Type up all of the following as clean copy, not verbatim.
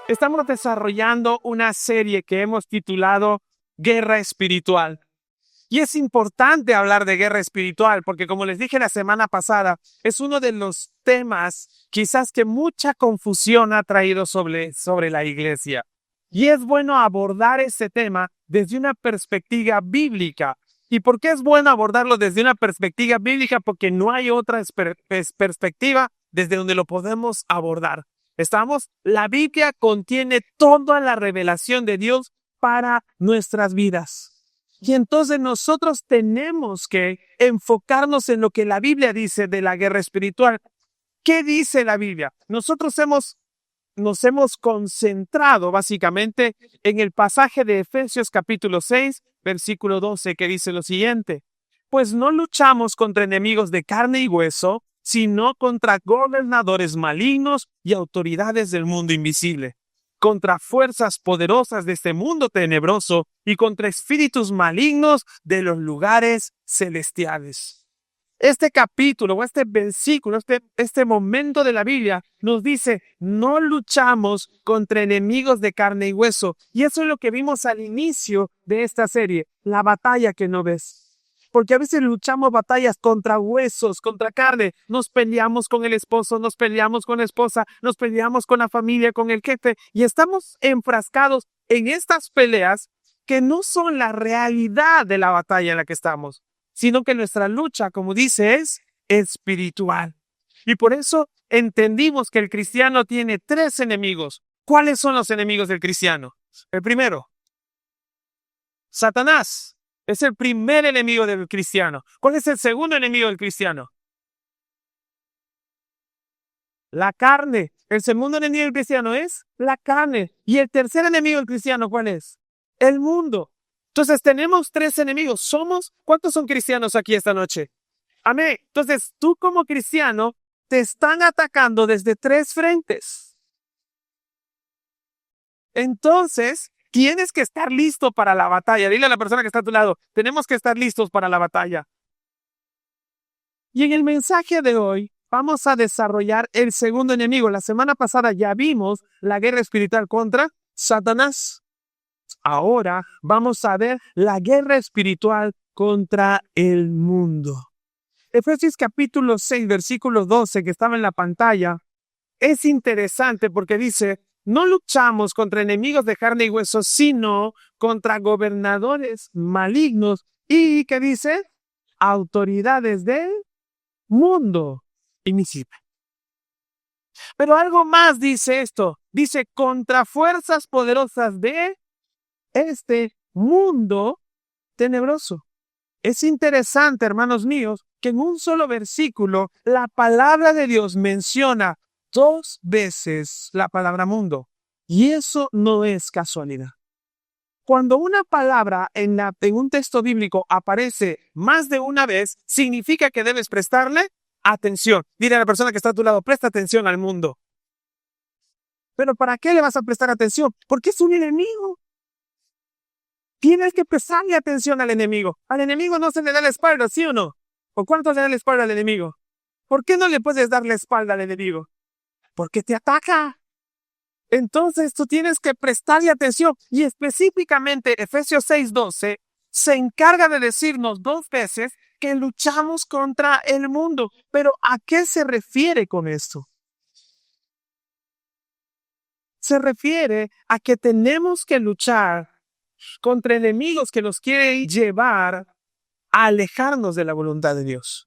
Estamos desarrollando una serie que hemos titulado Guerra Espiritual. Y es importante hablar de guerra espiritual porque, como les dije la semana pasada, es uno de los temas quizás que mucha confusión ha traído sobre la iglesia. Y es bueno abordar ese tema desde una perspectiva bíblica. ¿Y por qué es bueno abordarlo desde una perspectiva bíblica? Porque no hay otra perspectiva desde donde lo podemos abordar. La Biblia contiene toda la revelación de Dios para nuestras vidas. Y entonces nosotros tenemos que enfocarnos en lo que la Biblia dice de la guerra espiritual. ¿Qué dice la Biblia? Nosotros nos hemos concentrado básicamente en el pasaje de Efesios capítulo 6, versículo 12, que dice lo siguiente: pues no luchamos contra enemigos de carne y hueso, sino contra gobernadores malignos y autoridades del mundo invisible, contra fuerzas poderosas de este mundo tenebroso y contra espíritus malignos de los lugares celestiales. Este capítulo o este versículo, este momento de la Biblia nos dice, no luchamos contra enemigos de carne y hueso. Y eso es lo que vimos al inicio de esta serie, la batalla que no ves. Porque a veces luchamos batallas contra huesos, contra carne. Nos peleamos con el esposo, nos peleamos con la esposa, nos peleamos con la familia, con el jefe. Y estamos enfrascados en estas peleas que no son la realidad de la batalla en la que estamos, sino que nuestra lucha, como dice, es espiritual. Y por eso entendimos que el cristiano tiene 3 enemigos. ¿Cuáles son los enemigos del cristiano? El primero, Satanás. Es el primer enemigo del cristiano. ¿Cuál es el segundo enemigo del cristiano? La carne. El segundo enemigo del cristiano es la carne. ¿Y el tercer enemigo del cristiano cuál es? El mundo. Entonces tenemos 3 enemigos. ¿Cuántos son cristianos aquí esta noche? Amén. Entonces tú como cristiano te están atacando desde 3 frentes. Entonces tienes que estar listo para la batalla. Dile a la persona que está a tu lado, tenemos que estar listos para la batalla. Y en el mensaje de hoy vamos a desarrollar el segundo enemigo. La semana pasada ya vimos la guerra espiritual contra Satanás. Ahora vamos a ver la guerra espiritual contra el mundo. Efesios capítulo 6, versículo 12, que estaba en la pantalla, es interesante porque dice, no luchamos contra enemigos de carne y hueso, sino contra gobernadores malignos y, ¿qué dice? Autoridades del mundo invisible. Pero algo más dice esto. Dice, contra fuerzas poderosas de este mundo tenebroso. Es interesante, hermanos míos, que en un solo versículo la palabra de Dios menciona 2 veces la palabra mundo. Y eso no es casualidad. Cuando una palabra en un texto bíblico aparece más de una vez, significa que debes prestarle atención. Dile a la persona que está a tu lado, presta atención al mundo. ¿Pero para qué le vas a prestar atención? Porque es un enemigo. Tienes que prestarle atención al enemigo. Al enemigo no se le da la espalda, ¿sí o no? ¿O cuánto le da la espalda al enemigo? ¿Por qué no le puedes dar la espalda al enemigo? Porque te ataca. Entonces tú tienes que prestarle atención. Y específicamente Efesios 6:12 se encarga de decirnos 2 veces que luchamos contra el mundo. Pero ¿a qué se refiere con esto? Se refiere a que tenemos que luchar contra enemigos que nos quieren llevar a alejarnos de la voluntad de Dios.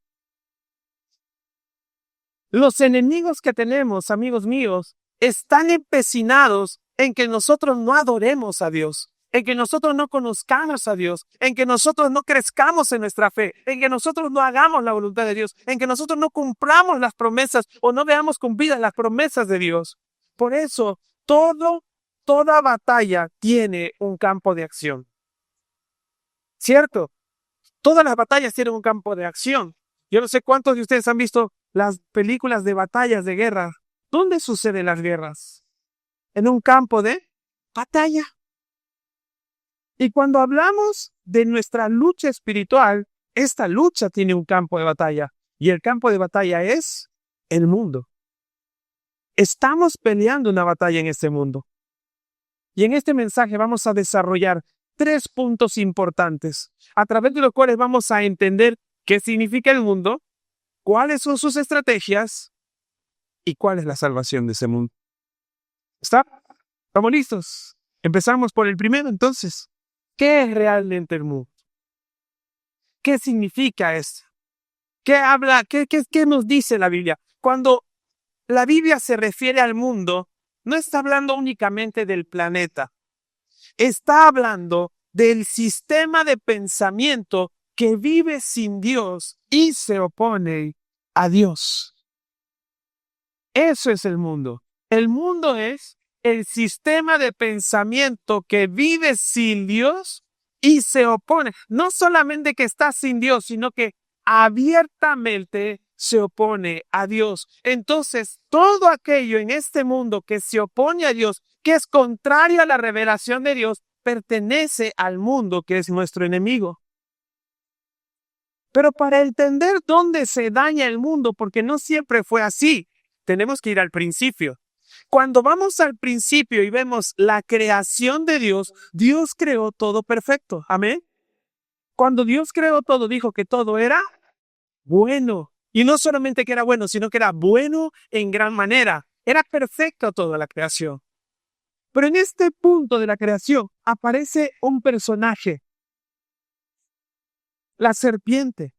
Los enemigos que tenemos, amigos míos, están empecinados en que nosotros no adoremos a Dios, en que nosotros no conozcamos a Dios, en que nosotros no crezcamos en nuestra fe, en que nosotros no hagamos la voluntad de Dios, en que nosotros no cumplamos las promesas o no veamos cumplidas las promesas de Dios. Por eso, toda batalla tiene un campo de acción. ¿Cierto? Todas las batallas tienen un campo de acción. Yo no sé cuántos de ustedes han visto las películas de batallas de guerra. ¿Dónde suceden las guerras? En un campo de batalla. Y cuando hablamos de nuestra lucha espiritual, esta lucha tiene un campo de batalla. Y el campo de batalla es el mundo. Estamos peleando una batalla en este mundo. Y en este mensaje vamos a desarrollar 3 puntos importantes, a través de los cuales vamos a entender qué significa el mundo, cuáles son sus estrategias y cuál es la salvación de ese mundo. ¿Está? ¿Estamos listos? Empezamos por el primero, entonces. ¿Qué es realmente el mundo? ¿Qué significa esto? ¿Qué habla? ¿Qué nos dice la Biblia? Cuando la Biblia se refiere al mundo, no está hablando únicamente del planeta. Está hablando del sistema de pensamiento que vive sin Dios y se opone a Dios. Eso es el mundo. El mundo es el sistema de pensamiento que vive sin Dios y se opone. No solamente que está sin Dios, sino que abiertamente se opone a Dios. Entonces, todo aquello en este mundo que se opone a Dios, que es contrario a la revelación de Dios, pertenece al mundo que es nuestro enemigo. Pero para entender dónde se daña el mundo, porque no siempre fue así, tenemos que ir al principio. Cuando vamos al principio y vemos la creación de Dios, Dios creó todo perfecto. Amén. Cuando Dios creó todo, dijo que todo era bueno. Y no solamente que era bueno, sino que era bueno en gran manera. Era perfecto toda la creación. Pero en este punto de la creación aparece un personaje, la serpiente.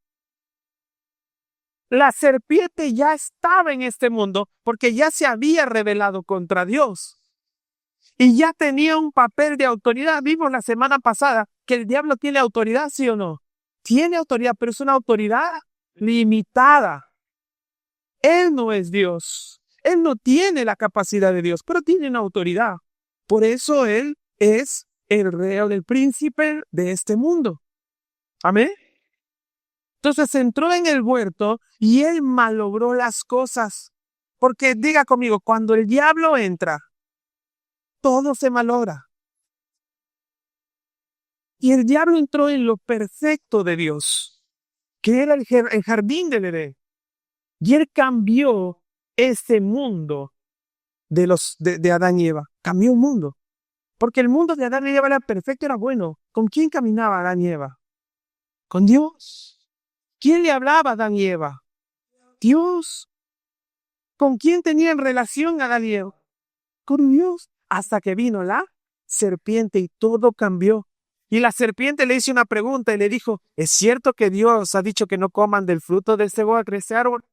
La serpiente ya estaba en este mundo porque ya se había rebelado contra Dios. Y ya tenía un papel de autoridad. Vimos la semana pasada que el diablo tiene autoridad, ¿sí o no? Tiene autoridad, pero es una autoridad limitada. Él no es Dios. Él no tiene la capacidad de Dios, pero tiene una autoridad. Por eso él es el rey o el príncipe de este mundo. Amén. Entonces entró en el huerto y él malogró las cosas. Porque diga conmigo, cuando el diablo entra, todo se malogra. Y el diablo entró en lo perfecto de Dios, que era el jardín del Edén. Y él cambió ese mundo de Adán y Eva. Cambió el mundo. Porque el mundo de Adán y Eva era perfecto, era bueno. ¿Con quién caminaba Adán y Eva? Con Dios. ¿Quién le hablaba a Adán y Eva? Dios. ¿Con quién tenían relación Adán y Eva? Con Dios. Hasta que vino la serpiente y todo cambió. Y la serpiente le hizo una pregunta y le dijo, ¿es cierto que Dios ha dicho que no coman del fruto de ese árbol?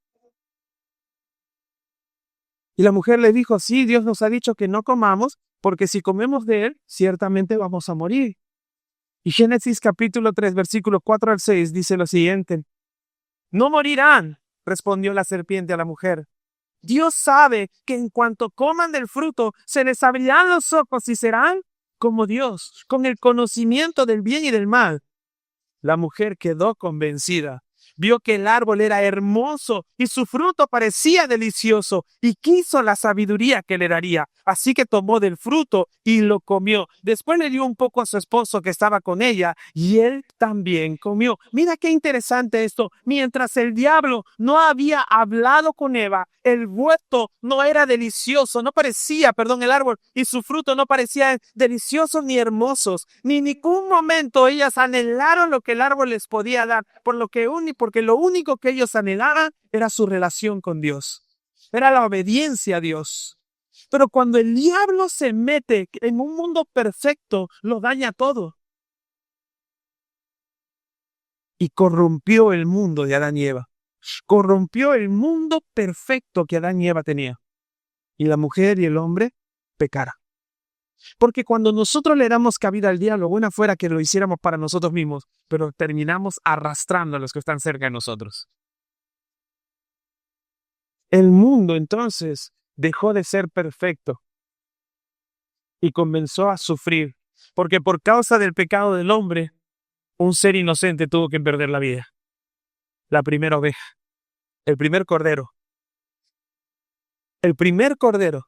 Y la mujer le dijo, sí, Dios nos ha dicho que no comamos, porque si comemos de él, ciertamente vamos a morir. Y Génesis capítulo 3, versículos 4 al 6 dice lo siguiente. No morirán, respondió la serpiente a la mujer. Dios sabe que en cuanto coman del fruto, se les abrirán los ojos y serán como Dios, con el conocimiento del bien y del mal. La mujer quedó convencida. Vio que el árbol era hermoso y su fruto parecía delicioso y quiso la sabiduría que le daría. Así que tomó del fruto y lo comió. Después le dio un poco a su esposo que estaba con ella y él también comió. Mira qué interesante esto. Mientras el diablo no había hablado con Eva, el huerto no era delicioso, el árbol y su fruto no parecían deliciosos ni hermosos. Ni en ningún momento ellas anhelaron lo que el árbol les podía dar, porque lo único que ellos anhelaban era su relación con Dios. Era la obediencia a Dios. Pero cuando el diablo se mete en un mundo perfecto, lo daña todo. Y corrompió el mundo de Adán y Eva. Corrompió el mundo perfecto que Adán y Eva tenía. Y la mujer y el hombre pecaron. Porque cuando nosotros le damos cabida al diablo, buena fuera que lo hiciéramos para nosotros mismos, pero terminamos arrastrando a los que están cerca de nosotros. El mundo entonces dejó de ser perfecto y comenzó a sufrir, porque por causa del pecado del hombre, un ser inocente tuvo que perder la vida. La primera oveja, el primer cordero. El primer cordero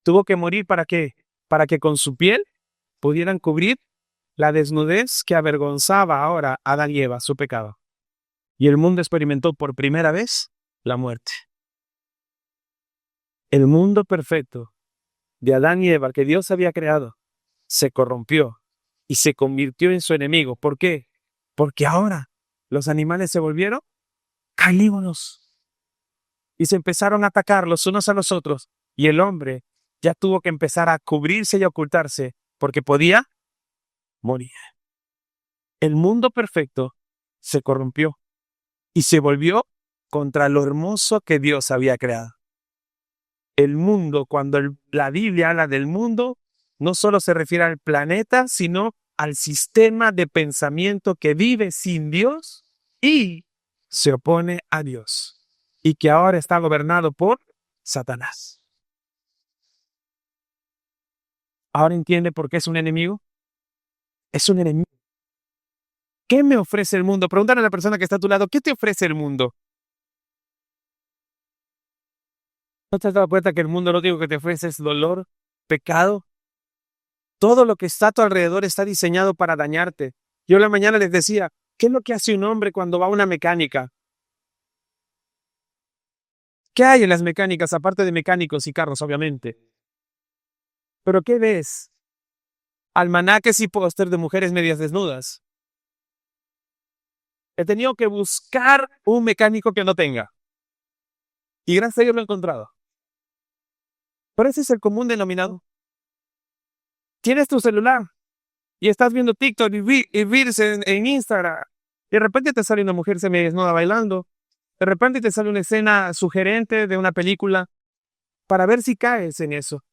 tuvo que morir ¿para qué? Para que con su piel pudieran cubrir la desnudez que avergonzaba ahora a Adán y Eva, su pecado. Y el mundo experimentó por primera vez la muerte. El mundo perfecto de Adán y Eva que Dios había creado se corrompió y se convirtió en su enemigo. ¿Por qué? Porque ahora los animales se volvieron carnívoros y se empezaron a atacar los unos a los otros. Y el hombre ya tuvo que empezar a cubrirse y a ocultarse porque podía morir. El mundo perfecto se corrompió y se volvió contra lo hermoso que Dios había creado. El mundo, cuando la Biblia habla del mundo, no solo se refiere al planeta, sino al sistema de pensamiento que vive sin Dios y se opone a Dios, y que ahora está gobernado por Satanás. ¿Ahora entiende por qué es un enemigo? Es un enemigo. ¿Qué me ofrece el mundo? Pregúntale a la persona que está a tu lado, ¿qué te ofrece el mundo? ¿No te has dado cuenta que el mundo lo único que te ofrece es dolor, pecado? Todo lo que está a tu alrededor está diseñado para dañarte. Yo la mañana les decía, ¿qué es lo que hace un hombre cuando va a una mecánica? ¿Qué hay en las mecánicas, aparte de mecánicos y carros, obviamente? ¿Pero qué ves? Almanaques y póster de mujeres medias desnudas. He tenido que buscar un mecánico que no tenga. Y gracias a Dios lo he encontrado. Pero ese es el común denominador. Tienes tu celular y estás viendo TikTok y Reels en Instagram. Y de repente te sale una mujer semidesnuda bailando. De repente te sale una escena sugerente de una película para ver si caes en eso.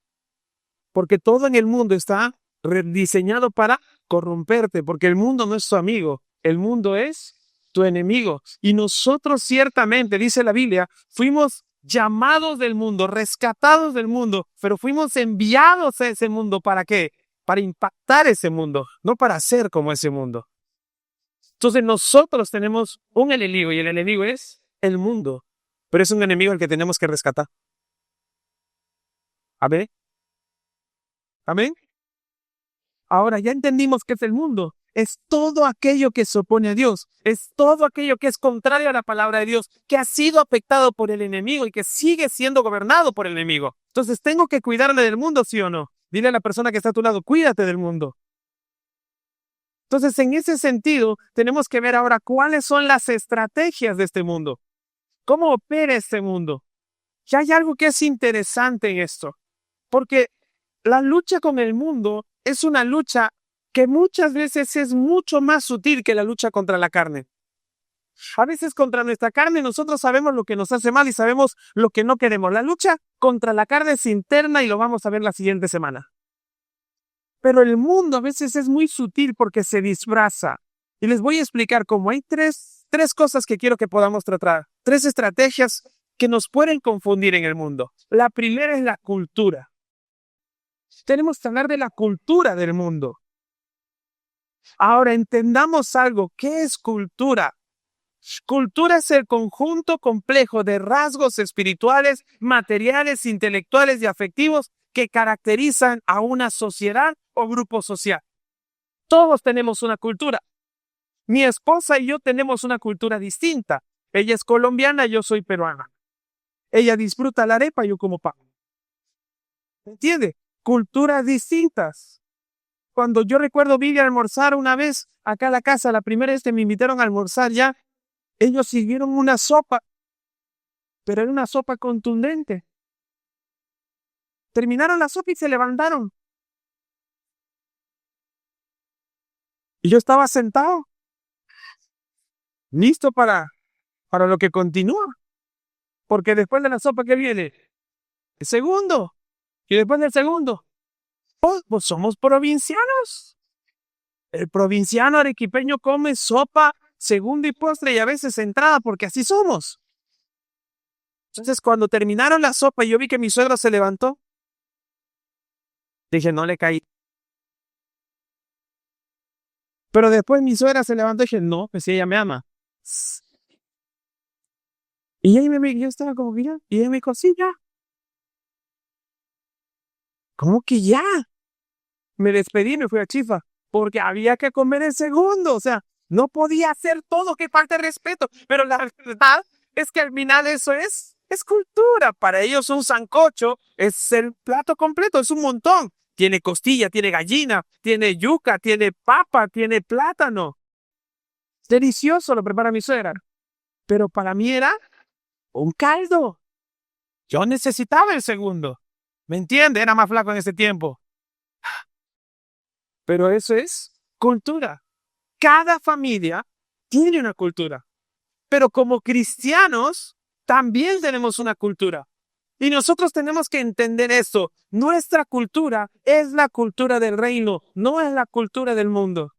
Porque todo en el mundo está diseñado para corromperte, porque el mundo no es tu amigo, el mundo es tu enemigo. Y nosotros ciertamente, dice la Biblia, fuimos llamados del mundo, rescatados del mundo, pero fuimos enviados a ese mundo. ¿Para qué? Para impactar ese mundo, no para ser como ese mundo. Entonces nosotros tenemos un enemigo y el enemigo es el mundo, pero es un enemigo el que tenemos que rescatar. ¿Amén? ¿Amén? Ahora ya entendimos qué es el mundo. Es todo aquello que se opone a Dios. Es todo aquello que es contrario a la palabra de Dios, que ha sido afectado por el enemigo y que sigue siendo gobernado por el enemigo. Entonces, ¿tengo que cuidarme del mundo, sí o no? Dile a la persona que está a tu lado, cuídate del mundo. Entonces, en ese sentido, tenemos que ver ahora cuáles son las estrategias de este mundo. ¿Cómo opera este mundo? Y hay algo que es interesante en esto, porque la lucha con el mundo es una lucha que muchas veces es mucho más sutil que la lucha contra la carne. A veces contra nuestra carne nosotros sabemos lo que nos hace mal y sabemos lo que no queremos. La lucha contra la carne es interna y lo vamos a ver la siguiente semana. Pero el mundo a veces es muy sutil porque se disfraza. Y les voy a explicar cómo hay tres cosas que quiero que podamos tratar. 3 estrategias que nos pueden confundir en el mundo. La primera es la cultura. Tenemos que hablar de la cultura del mundo. Ahora entendamos algo. ¿Qué es cultura? Cultura es el conjunto complejo de rasgos espirituales, materiales, intelectuales y afectivos que caracterizan a una sociedad o grupo social. Todos tenemos una cultura. Mi esposa y yo tenemos una cultura distinta. Ella es colombiana, yo soy peruana. Ella disfruta la arepa, yo como pan. ¿Entiende? Culturas distintas. Cuando yo recuerdo vine a almorzar una vez acá a la casa, la primera vez que me invitaron a almorzar ya, ellos sirvieron una sopa, pero era una sopa contundente. Terminaron la sopa y se levantaron. Y yo estaba sentado, listo para lo que continúa. Porque después de la sopa, ¿qué viene? El segundo. Y después del segundo, pues somos provincianos. El provinciano arequipeño come sopa, segundo y postre y a veces entrada porque así somos. Entonces cuando terminaron la sopa y yo vi que mi suegro se levantó, dije, no le caí. Pero después mi suegra se levantó y dije, no, pues si ella me ama. Y yo estaba como que ya, y ella me dijo, sí, ya. ¿Cómo que ya? Me despedí y me fui a Chifa, porque había que comer el segundo, o sea, no podía hacer todo, que falta de respeto, pero la verdad es que al final eso es cultura, para ellos un sancocho es el plato completo, es un montón, tiene costilla, tiene gallina, tiene yuca, tiene papa, tiene plátano. Delicioso lo prepara mi suegra. Pero para mí era un caldo. Yo necesitaba el segundo. ¿Me entiende? Era más flaco en ese tiempo. Pero eso es cultura. Cada familia tiene una cultura. Pero como cristianos, también tenemos una cultura. Y nosotros tenemos que entender esto. Nuestra cultura es la cultura del reino, no es la cultura del mundo.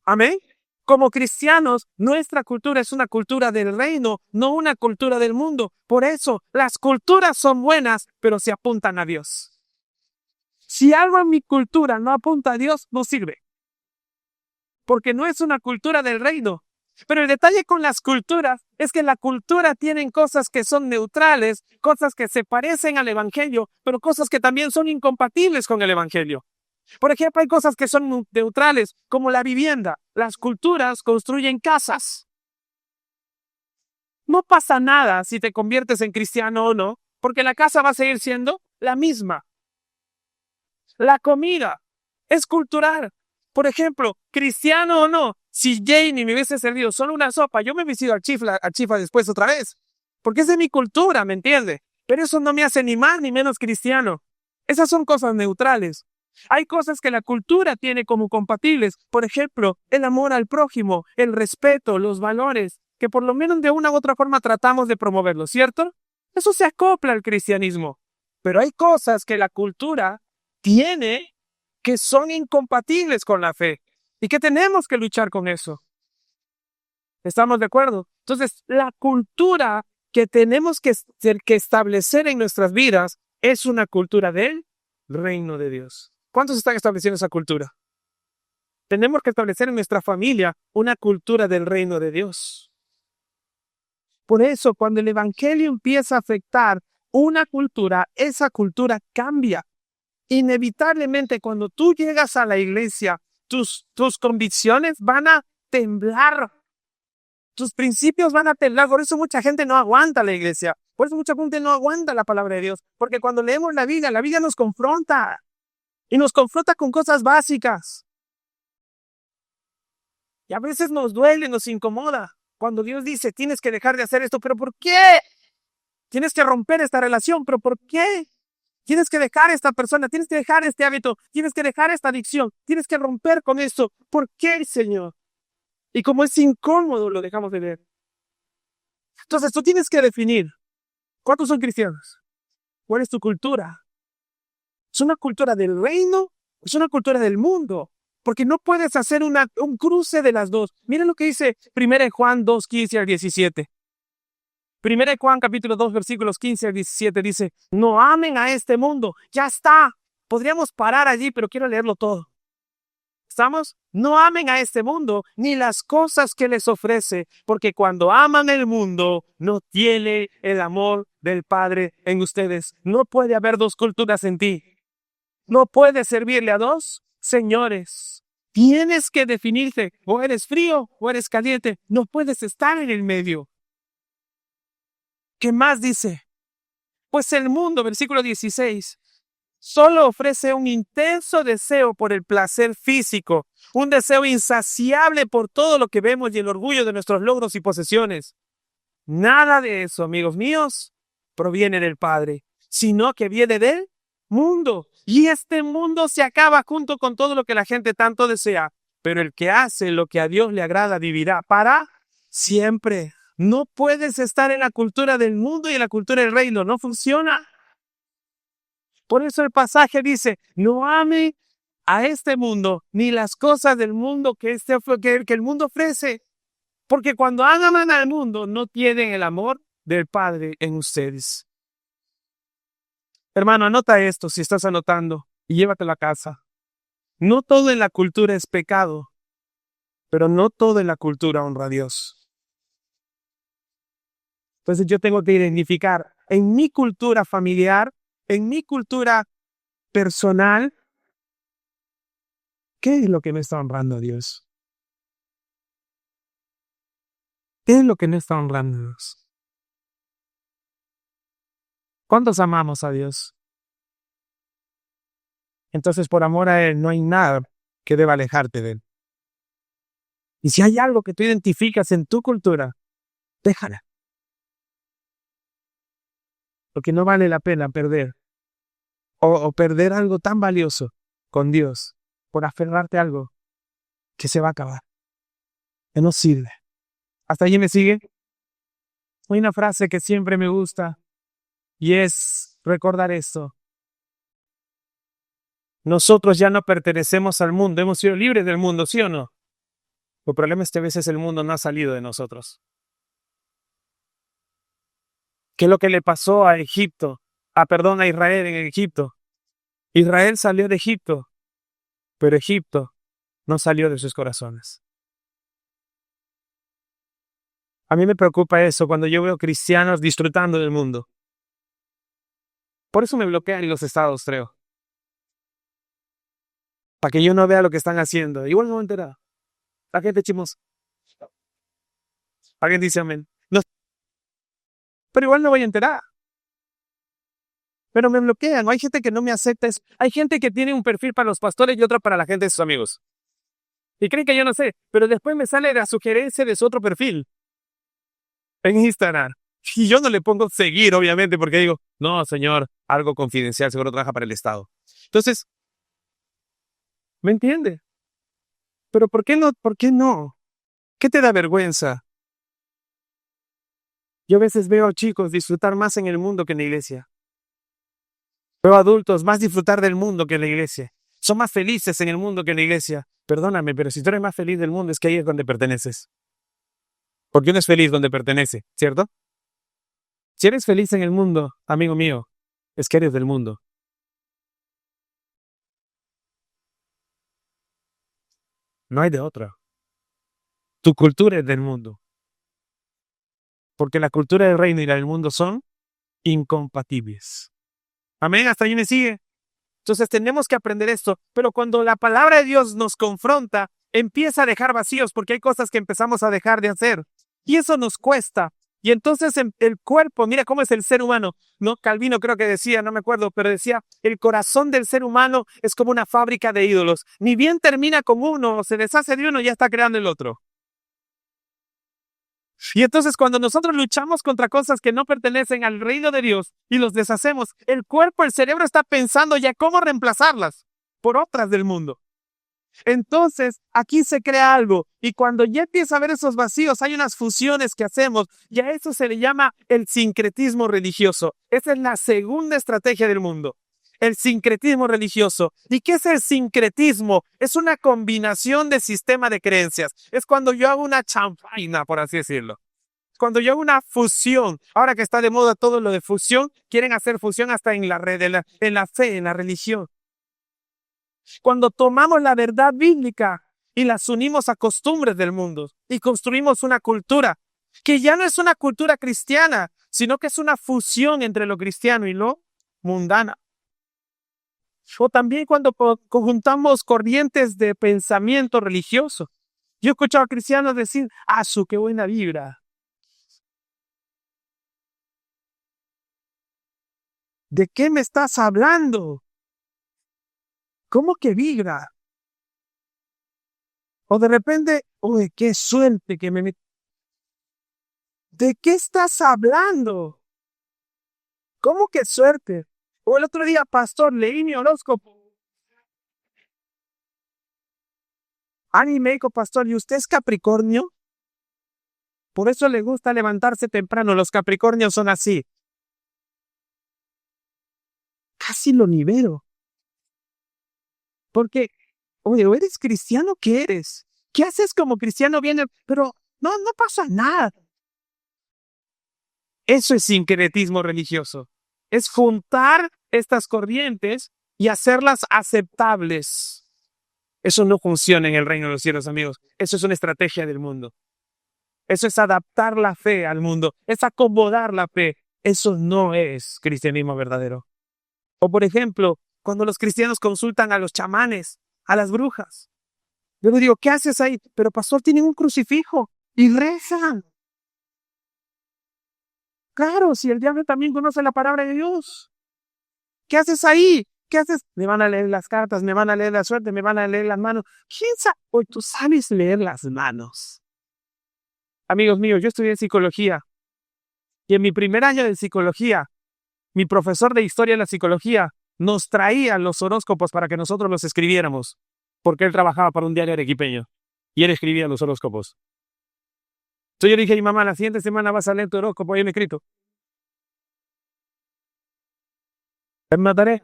Amén. Como cristianos, nuestra cultura es una cultura del reino, no una cultura del mundo. Por eso, las culturas son buenas, pero se apuntan a Dios. Si algo en mi cultura no apunta a Dios, no sirve. Porque no es una cultura del reino. Pero el detalle con las culturas es que la cultura tienen cosas que son neutrales, cosas que se parecen al evangelio, pero cosas que también son incompatibles con el evangelio. Por ejemplo, hay cosas que son neutrales, como la vivienda. Las culturas construyen casas. No pasa nada si te conviertes en cristiano o no, porque la casa va a seguir siendo la misma. La comida es cultural. Por ejemplo, cristiano o no, si Janie me hubiese servido solo una sopa, yo me hubiese ido a chifa después otra vez. Porque es de mi cultura, ¿me entiende? Pero eso no me hace ni más ni menos cristiano. Esas son cosas neutrales. Hay cosas que la cultura tiene como compatibles. Por ejemplo, el amor al prójimo, el respeto, los valores, que por lo menos de una u otra forma tratamos de promoverlo, ¿cierto? Eso se acopla al cristianismo. Pero hay cosas que la cultura tiene que son incompatibles con la fe y que tenemos que luchar con eso. ¿Estamos de acuerdo? Entonces, la cultura que tenemos que establecer en nuestras vidas es una cultura del reino de Dios. ¿Cuántos están estableciendo esa cultura? Tenemos que establecer en nuestra familia una cultura del reino de Dios. Por eso, cuando el evangelio empieza a afectar una cultura, esa cultura cambia. Inevitablemente, cuando tú llegas a la iglesia, tus convicciones van a temblar. Tus principios van a temblar. Por eso mucha gente no aguanta la iglesia. Por eso mucha gente no aguanta la palabra de Dios. Porque cuando leemos la Biblia nos confronta. Y nos confronta con cosas básicas. Y a veces nos duele, nos incomoda. Cuando Dios dice, tienes que dejar de hacer esto. ¿Pero por qué? Tienes que romper esta relación. ¿Pero por qué? Tienes que dejar a esta persona, tienes que dejar este hábito, tienes que dejar esta adicción, tienes que romper con esto. ¿Por qué, Señor? Y como es incómodo, lo dejamos de ver. Entonces tú tienes que definir, ¿cuántos son cristianos? ¿Cuál es tu cultura? ¿Es una cultura del reino? ¿Es una cultura del mundo? Porque no puedes hacer un cruce de las dos. Miren lo que dice 1 Juan 2, 15 al 17. 1 Juan capítulo 2 versículos 15 al 17 dice, no amen a este mundo, ya está. Podríamos parar allí, pero quiero leerlo todo. ¿Estamos? No amen a este mundo, ni las cosas que les ofrece, porque cuando aman el mundo, no tiene el amor del Padre en ustedes. No puede haber dos culturas en ti. No puedes servirle a dos señores. Tienes que definirte, o eres frío o eres caliente. No puedes estar en el medio. ¿Qué más dice? Pues el mundo, versículo 16, solo ofrece un intenso deseo por el placer físico, un deseo insaciable por todo lo que vemos y el orgullo de nuestros logros y posesiones. Nada de eso, amigos míos, proviene del Padre, sino que viene del mundo. Y este mundo se acaba junto con todo lo que la gente tanto desea. Pero el que hace lo que a Dios le agrada vivirá para siempre. No puedes estar en la cultura del mundo y en la cultura del reino. No funciona. Por eso el pasaje dice, no ame a este mundo, ni las cosas del mundo que el mundo ofrece. Porque cuando aman al mundo, no tienen el amor del Padre en ustedes. Hermano, anota esto si estás anotando y llévatelo a casa. No todo en la cultura es pecado, pero no todo en la cultura honra a Dios. Entonces yo tengo que identificar en mi cultura familiar, en mi cultura personal, ¿qué es lo que me está honrando a Dios? ¿Qué es lo que no está honrando a Dios? ¿Cuántos amamos a Dios? entonces por amor a Él no hay nada que deba alejarte de Él. Y si hay algo que tú identificas en tu cultura, déjala. Porque no vale la pena perder o perder algo tan valioso con Dios por aferrarte a algo que se va a acabar, que no sirve. ¿Hasta allí me sigue? Hay una frase que siempre me gusta y es recordar esto. Nosotros ya no pertenecemos al mundo, hemos sido libres del mundo, ¿sí o no? El problema es que a veces el mundo no ha salido de nosotros. ¿Qué es lo que le pasó a Egipto? A Israel en Egipto. Israel salió de Egipto, pero Egipto no salió de sus corazones. A mí me preocupa eso cuando yo veo cristianos disfrutando del mundo. Por eso me bloquean los estados, creo. Para que yo no vea lo que están haciendo. Igual no me entera. La gente chimosa. Alguien dice amén. No, pero igual no voy a enterar. Pero me bloquean. Hay gente que no me acepta eso. Hay gente que tiene un perfil para los pastores y otro para la gente de sus amigos. Y creen que yo no sé, pero después me sale la sugerencia de su otro perfil en Instagram. Y yo no le pongo seguir, obviamente, porque digo, no, señor, algo confidencial, seguro trabaja para el Estado. Entonces, ¿me entiende? Pero ¿por qué no? ¿Por qué no? ¿Qué te da vergüenza? Yo a veces veo chicos disfrutar más en el mundo que en la iglesia. Veo adultos más disfrutar del mundo que en la iglesia. Son más felices en el mundo que en la iglesia. Perdóname, pero si tú eres más feliz del mundo es que ahí es donde perteneces. Porque uno es feliz donde pertenece, ¿cierto? Si eres feliz en el mundo, amigo mío, es que eres del mundo. No hay de otra. Tu cultura es del mundo. Porque la cultura del reino y la del mundo son incompatibles. Amén, hasta ahí me sigue. Entonces tenemos que aprender esto. Pero cuando la palabra de Dios nos confronta, empieza a dejar vacíos porque hay cosas que empezamos a dejar de hacer. Y eso nos cuesta. Y entonces el cuerpo, mira cómo es el ser humano, ¿no? Calvino creo que decía, no me acuerdo, pero decía, el corazón del ser humano es como una fábrica de ídolos. Ni bien termina con uno, o se deshace de uno, ya está creando el otro. Y entonces cuando nosotros luchamos contra cosas que no pertenecen al reino de Dios y los deshacemos, el cuerpo, el cerebro está pensando ya cómo reemplazarlas por otras del mundo. Entonces, aquí se crea algo y cuando ya empieza a haber esos vacíos, hay unas fusiones que hacemos y a eso se le llama el sincretismo religioso. Esa es la segunda estrategia del mundo, el sincretismo religioso. ¿Y qué es el sincretismo? Es una combinación de sistema de creencias. Es cuando yo hago una chanfaina, por así decirlo. Cuando yo hago una fusión, ahora que está de moda todo lo de fusión, quieren hacer fusión hasta en la red, en la fe, en la religión. Cuando tomamos la verdad bíblica y las unimos a costumbres del mundo y construimos una cultura que ya no es una cultura cristiana, sino que es una fusión entre lo cristiano y lo mundana. O también cuando conjuntamos corrientes de pensamiento religioso. Yo he escuchado a cristianos decir, qué buena vibra. ¿De qué me estás hablando? ¿Cómo que vibra? O de repente, uy, qué suerte que me metí. ¿De qué estás hablando? ¿Cómo que suerte? O el otro día, pastor, leí mi horóscopo. Y me dijo, pastor, ¿y usted es Capricornio? Por eso le gusta levantarse temprano. Los Capricornios son así. Casi lo nivelo. Porque, oye, ¿o eres cristiano? ¿Qué eres? ¿Qué haces como cristiano? Viene, pero no pasa nada. Eso es sincretismo religioso. Es juntar estas corrientes y hacerlas aceptables. Eso no funciona en el reino de los cielos, amigos. Eso es una estrategia del mundo. Eso es adaptar la fe al mundo. Es acomodar la fe. Eso no es cristianismo verdadero. O por ejemplo, cuando los cristianos consultan a los chamanes, a las brujas. Yo les digo, ¿qué haces ahí? Pero pastor, tienen un crucifijo y rezan. Claro, si el diablo también conoce la palabra de Dios. ¿Qué haces ahí? ¿Qué haces? Me van a leer las cartas, me van a leer la suerte, me van a leer las manos. ¿Quién sabe? Hoy tú sabes leer las manos. Amigos míos, yo estudié psicología y en mi primer año de psicología, mi profesor de historia de la psicología nos traía los horóscopos para que nosotros los escribiéramos, porque él trabajaba para un diario arequipeño y él escribía los horóscopos. Entonces yo le dije a mi mamá, la siguiente semana vas a leer tu horóscopo, ahí en escrito. Me mataré.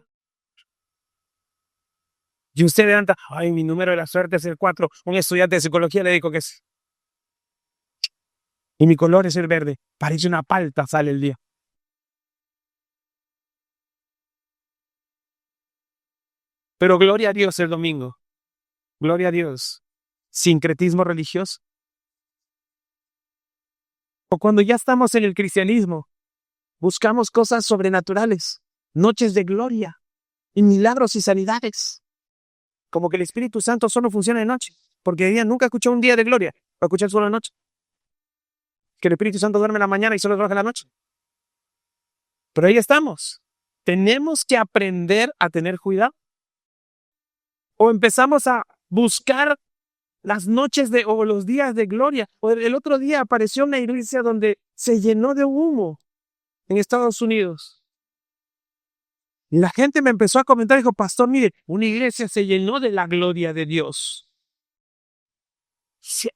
Y usted levanta, ay, mi número de la suerte es el 4. Un estudiante de psicología le dijo que es. Y mi color es el verde. Parece una palta, sale el día. Pero gloria a Dios el domingo. Gloria a Dios. Sincretismo religioso. O cuando ya estamos en el cristianismo, buscamos cosas sobrenaturales, noches de gloria, y milagros y sanidades. Como que el Espíritu Santo solo funciona de noche, porque de día nunca escuchó un día de gloria, va a escuchar solo de noche. Que el Espíritu Santo duerme en la mañana y solo trabaja en la noche. Pero ahí estamos. Tenemos que aprender a tener cuidado. O empezamos a buscar las noches o los días de gloria. O el otro día apareció una iglesia donde se llenó de humo en Estados Unidos. Y la gente me empezó a comentar, dijo, pastor, mire, una iglesia se llenó de la gloria de Dios.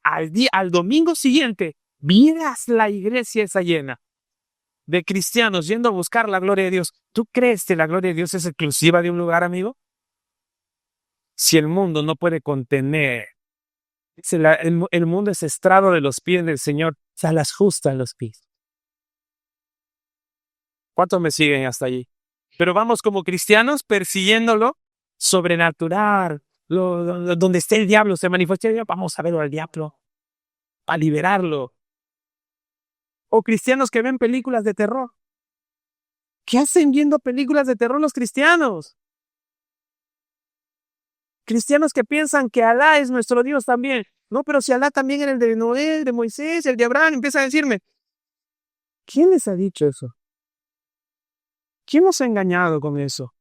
Al domingo siguiente, vieras la iglesia esa llena de cristianos yendo a buscar la gloria de Dios. ¿Tú crees que la gloria de Dios es exclusiva de un lugar, amigo? Si el mundo no puede contener, el mundo es estrado de los pies del Señor, se las justan los pies. ¿Cuántos me siguen hasta allí? Pero vamos como cristianos persiguiéndolo sobrenatural, donde esté el diablo, se manifiesta el diablo, vamos a verlo al diablo, a liberarlo. O cristianos que ven películas de terror. ¿Qué hacen viendo películas de terror los cristianos? Cristianos que piensan que Alá es nuestro Dios también. No, pero si Alá también era el de Noé, el de Moisés, el de Abraham, empieza a decirme, ¿quién les ha dicho eso? ¿Quién nos ha engañado con eso?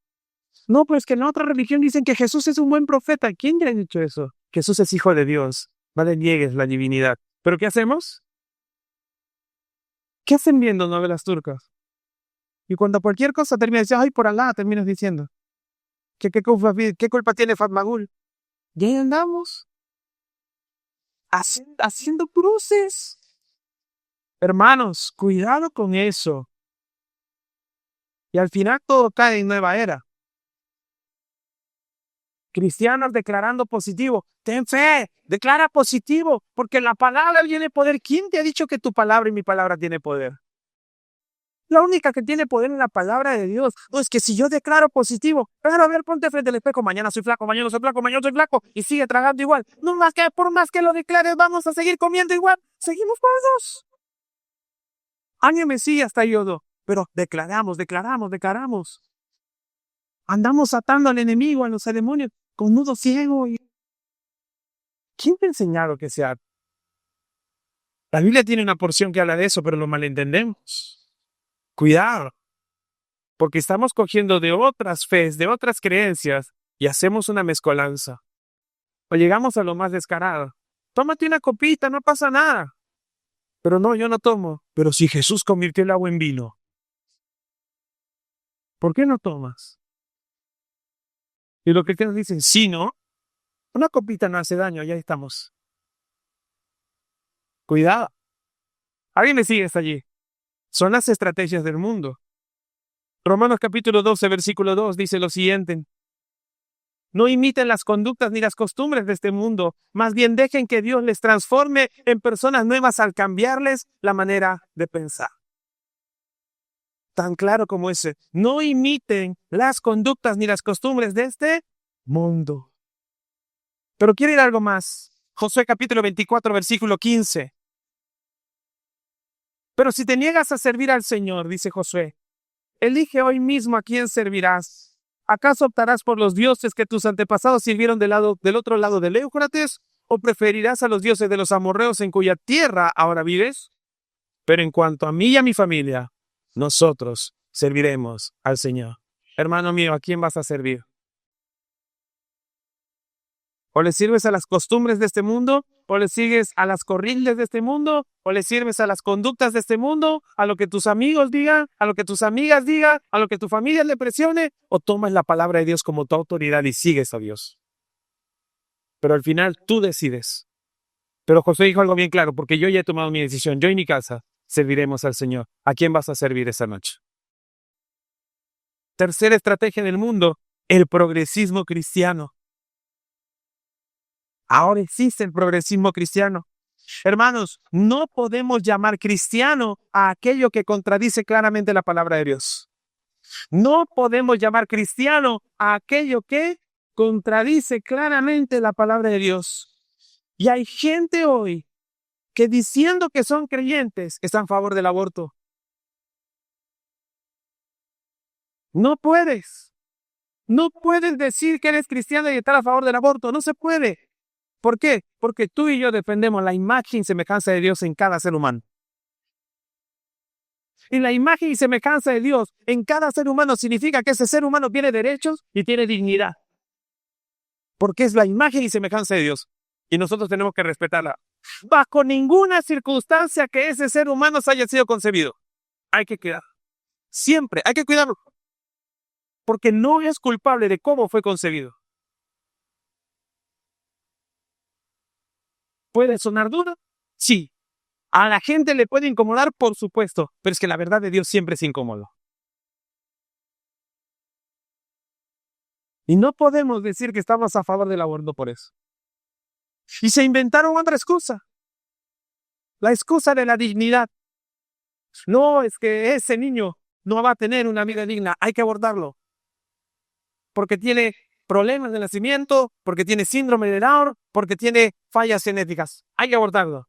No, pues que en otra religión dicen que Jesús es un buen profeta. ¿Quién le ha dicho eso? Jesús es hijo de Dios. No le niegues la divinidad. ¿Pero qué hacemos? ¿Qué hacen viendo novelas turcas? Y cuando cualquier cosa termina diciendo, ay, por Alá, terminas diciendo, ¿qué culpa tiene Fatmagul? Y ahí andamos, haciendo cruces. Hermanos, cuidado con eso. Y al final todo cae en nueva era. Cristianos declarando positivo. Ten fe, declara positivo, porque la palabra tiene poder. ¿Quién te ha dicho que tu palabra y mi palabra tiene poder? La única que tiene poder es la palabra de Dios. No, es que si yo declaro positivo, pero a ver, ponte frente al espejo, mañana soy flaco, mañana soy flaco, mañana soy flaco, y sigue tragando igual. No más que por más que lo declares, vamos a seguir comiendo igual. Seguimos todos. Año me sigue hasta yodo, pero declaramos. Andamos atando al enemigo, a los demonios, con nudo ciego. ¿Quién te ha enseñado que sea? La Biblia tiene una porción que habla de eso, pero lo malentendemos. Cuidado, porque estamos cogiendo de otras fes, de otras creencias, y hacemos una mezcolanza. O llegamos a lo más descarado. Tómate una copita, no pasa nada. Pero no, yo no tomo. Pero si Jesús convirtió el agua en vino, ¿por qué no tomas? Y los cristianos dicen, sí, ¿no? Una copita no hace daño, ya estamos. Cuidado. ¿Alguien me sigue hasta allí? Son las estrategias del mundo. Romanos capítulo 12, versículo 2 dice lo siguiente. No imiten las conductas ni las costumbres de este mundo, más bien dejen que Dios les transforme en personas nuevas al cambiarles la manera de pensar. Tan claro como ese. No imiten las conductas ni las costumbres de este mundo. Pero quiero ir a algo más. Josué capítulo 24, versículo 15. Pero si te niegas a servir al Señor, dice Josué, elige hoy mismo a quién servirás. ¿Acaso optarás por los dioses que tus antepasados sirvieron del otro lado del Éufrates? ¿O preferirás a los dioses de los amorreos en cuya tierra ahora vives? Pero en cuanto a mí y a mi familia, nosotros serviremos al Señor. Hermano mío, ¿a quién vas a servir? ¿O le sirves a las costumbres de este mundo? ¿O le sigues a las corrientes de este mundo? ¿O le sirves a las conductas de este mundo? ¿A lo que tus amigos digan? ¿A lo que tus amigas digan? ¿A lo que tu familia le presione? ¿O tomas la palabra de Dios como tu autoridad y sigues a Dios? Pero al final tú decides. Pero José dijo algo bien claro, porque yo ya he tomado mi decisión. Yo y mi casa serviremos al Señor. ¿A quién vas a servir esa noche? Tercera estrategia en el mundo, el progresismo cristiano. Ahora existe el progresismo cristiano. Hermanos, no podemos llamar cristiano a aquello que contradice claramente la palabra de Dios. No podemos llamar cristiano a aquello que contradice claramente la palabra de Dios. Y hay gente hoy que diciendo que son creyentes están a favor del aborto. No puedes. No puedes decir que eres cristiano y estar a favor del aborto. No se puede. ¿Por qué? Porque tú y yo defendemos la imagen y semejanza de Dios en cada ser humano. Y la imagen y semejanza de Dios en cada ser humano significa que ese ser humano tiene derechos y tiene dignidad. Porque es la imagen y semejanza de Dios. Y nosotros tenemos que respetarla. Bajo ninguna circunstancia que ese ser humano haya sido concebido. Hay que cuidar. Siempre hay que cuidarlo. Porque no es culpable de cómo fue concebido. ¿Puede sonar duro? Sí. A la gente le puede incomodar, por supuesto, pero es que la verdad de Dios siempre es incómodo. Y no podemos decir que estamos a favor del aborto por eso. Y se inventaron otra excusa. La excusa de la dignidad. No, es que ese niño no va a tener una vida digna, hay que abortarlo. Porque tiene problemas de nacimiento, porque tiene síndrome de Down, porque tiene fallas genéticas. Hay que abortarlo.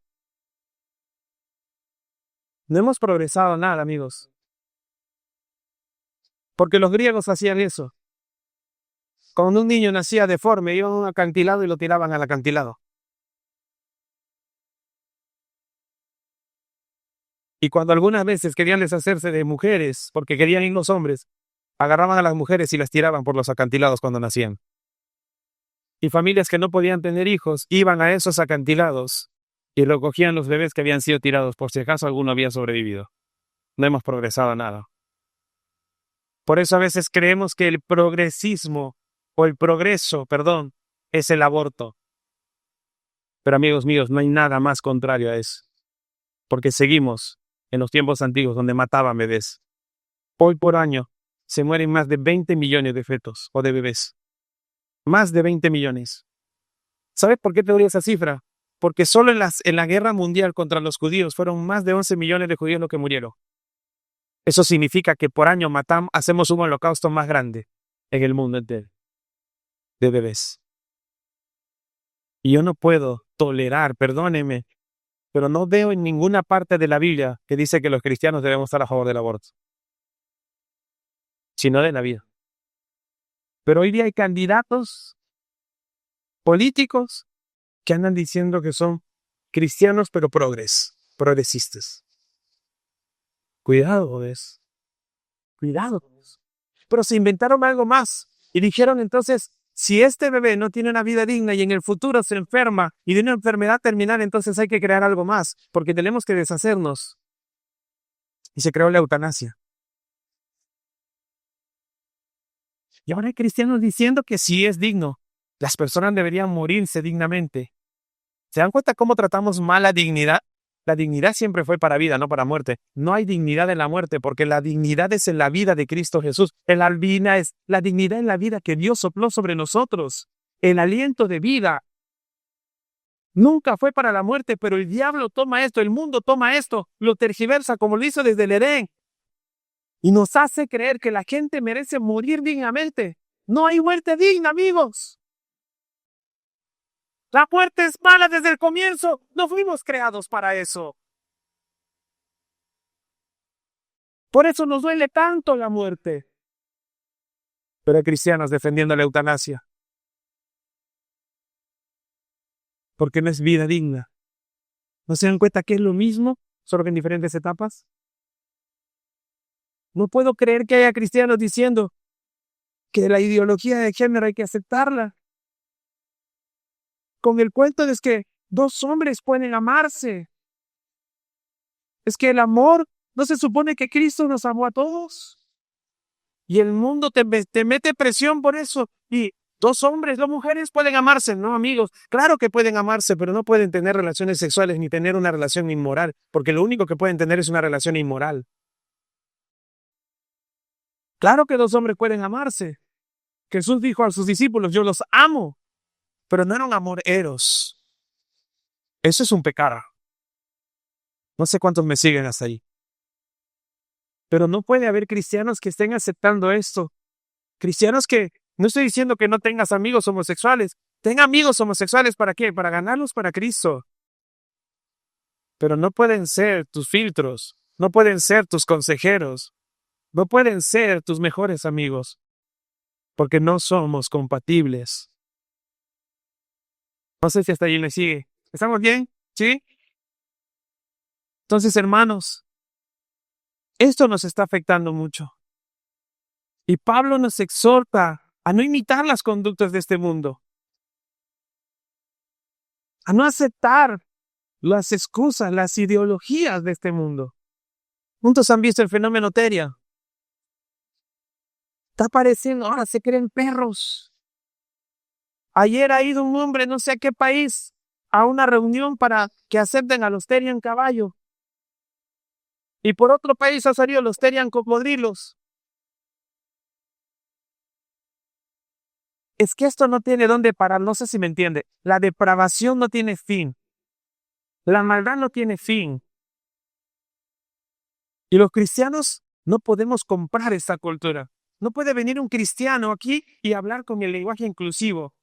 No hemos progresado nada, amigos. Porque los griegos hacían eso. Cuando un niño nacía deforme, iban a un acantilado y lo tiraban al acantilado. Y cuando algunas veces querían deshacerse de mujeres, porque querían ir los hombres, agarraban a las mujeres y las tiraban por los acantilados cuando nacían. Y familias que no podían tener hijos iban a esos acantilados y recogían los bebés que habían sido tirados por si acaso alguno había sobrevivido. No hemos progresado nada. Por eso a veces creemos que el progresismo o el progreso, es el aborto. Pero amigos míos, no hay nada más contrario a eso. Porque seguimos en los tiempos antiguos donde mataban bebés. Hoy por año se mueren más de 20 millones de fetos o de bebés. Más de 20 millones. ¿Sabes por qué te doy esa cifra? Porque solo en la guerra mundial contra los judíos fueron más de 11 millones de judíos los que murieron. Eso significa que por año hacemos un holocausto más grande en el mundo entero de bebés. Y yo no puedo tolerar, perdóneme, pero no veo en ninguna parte de la Biblia que dice que los cristianos debemos estar a favor del aborto, sino de la vida. Pero hoy día hay candidatos políticos que andan diciendo que son cristianos pero progresistas. Cuidado con eso. Cuidado con eso. Pero se inventaron algo más y dijeron entonces, si este bebé no tiene una vida digna y en el futuro se enferma y de una enfermedad terminal, entonces hay que crear algo más, porque tenemos que deshacernos. Y se creó la eutanasia. Y ahora hay cristianos diciendo que sí es digno. Las personas deberían morirse dignamente. ¿Se dan cuenta cómo tratamos mal la dignidad? La dignidad siempre fue para vida, no para muerte. No hay dignidad en la muerte, porque la dignidad es en la vida de Cristo Jesús. La dignidad en la vida que Dios sopló sobre nosotros. El aliento de vida. Nunca fue para la muerte, pero el diablo toma esto, el mundo toma esto, lo tergiversa como lo hizo desde el Edén. Y nos hace creer que la gente merece morir dignamente. No hay muerte digna, amigos. La muerte es mala desde el comienzo. No fuimos creados para eso. Por eso nos duele tanto la muerte. Pero hay cristianos defendiendo la eutanasia. Porque no es vida digna. ¿No se dan cuenta que es lo mismo, solo que en diferentes etapas? No puedo creer que haya cristianos diciendo que la ideología de género hay que aceptarla. Con el cuento de que dos hombres pueden amarse. Es que el amor, ¿no se supone que Cristo nos amó a todos? Y el mundo te mete presión por eso. Y dos hombres, dos mujeres pueden amarse, ¿no, amigos? Claro que pueden amarse, pero no pueden tener relaciones sexuales ni tener una relación inmoral, porque lo único que pueden tener es una relación inmoral. Claro que dos hombres pueden amarse. Jesús dijo a sus discípulos, yo los amo, pero no era un amor eros. Eso es un pecado. No sé cuántos me siguen hasta ahí. Pero no puede haber cristianos que estén aceptando esto. Cristianos que, no estoy diciendo que no tengas amigos homosexuales. Ten amigos homosexuales, ¿para qué? Para ganarlos para Cristo. Pero no pueden ser tus filtros. No pueden ser tus consejeros. No pueden ser tus mejores amigos. Porque no somos compatibles. No sé si hasta allí me sigue. ¿Estamos bien? ¿Sí? Entonces, hermanos, esto nos está afectando mucho. Y Pablo nos exhorta a no imitar las conductas de este mundo, a no aceptar las excusas, las ideologías de este mundo. ¿Juntos han visto el fenómeno Teria? Está apareciendo, ahora se creen perros. Ayer ha ido un hombre, no sé a qué país, a una reunión para que acepten a los Terian caballo. Y por otro país ha salido los Terian cocodrilos. Es que esto no tiene dónde parar, no sé si me entiende. La depravación no tiene fin. La maldad no tiene fin. Y los cristianos no podemos comprar esta cultura. No puede venir un cristiano aquí y hablar con el lenguaje inclusivo.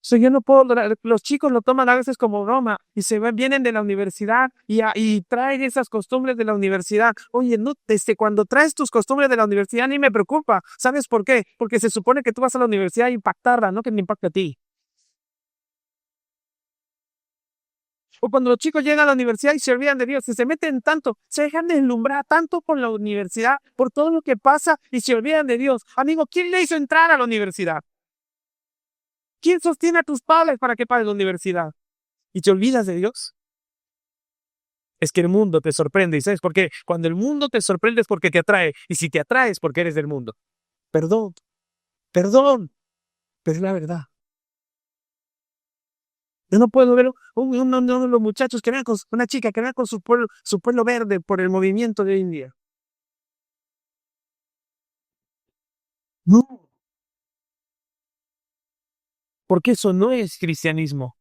Yo no puedo, los chicos lo toman a veces como broma y vienen de la universidad y traen esas costumbres de la universidad. Oye, no, cuando traes tus costumbres de la universidad ni me preocupa. ¿Sabes por qué? Porque se supone que tú vas a la universidad a impactarla, no que me impacte a ti. O cuando los chicos llegan a la universidad y se olvidan de Dios, y se meten tanto, se dejan deslumbrar tanto por la universidad, por todo lo que pasa y se olvidan de Dios. Amigo, ¿quién le hizo entrar a la universidad? ¿Quién sostiene a tus padres para que paguen la universidad? ¿Y te olvidas de Dios? Es que el mundo te sorprende. ¿Y sabes por qué? Cuando el mundo te sorprende es porque te atrae. Y si te atrae es porque eres del mundo. Perdón. Pero es la verdad. Yo no puedo ver uno de los muchachos que vean con una chica que vean con su pueblo verde por el movimiento de hoy en día. No. Porque eso no es cristianismo.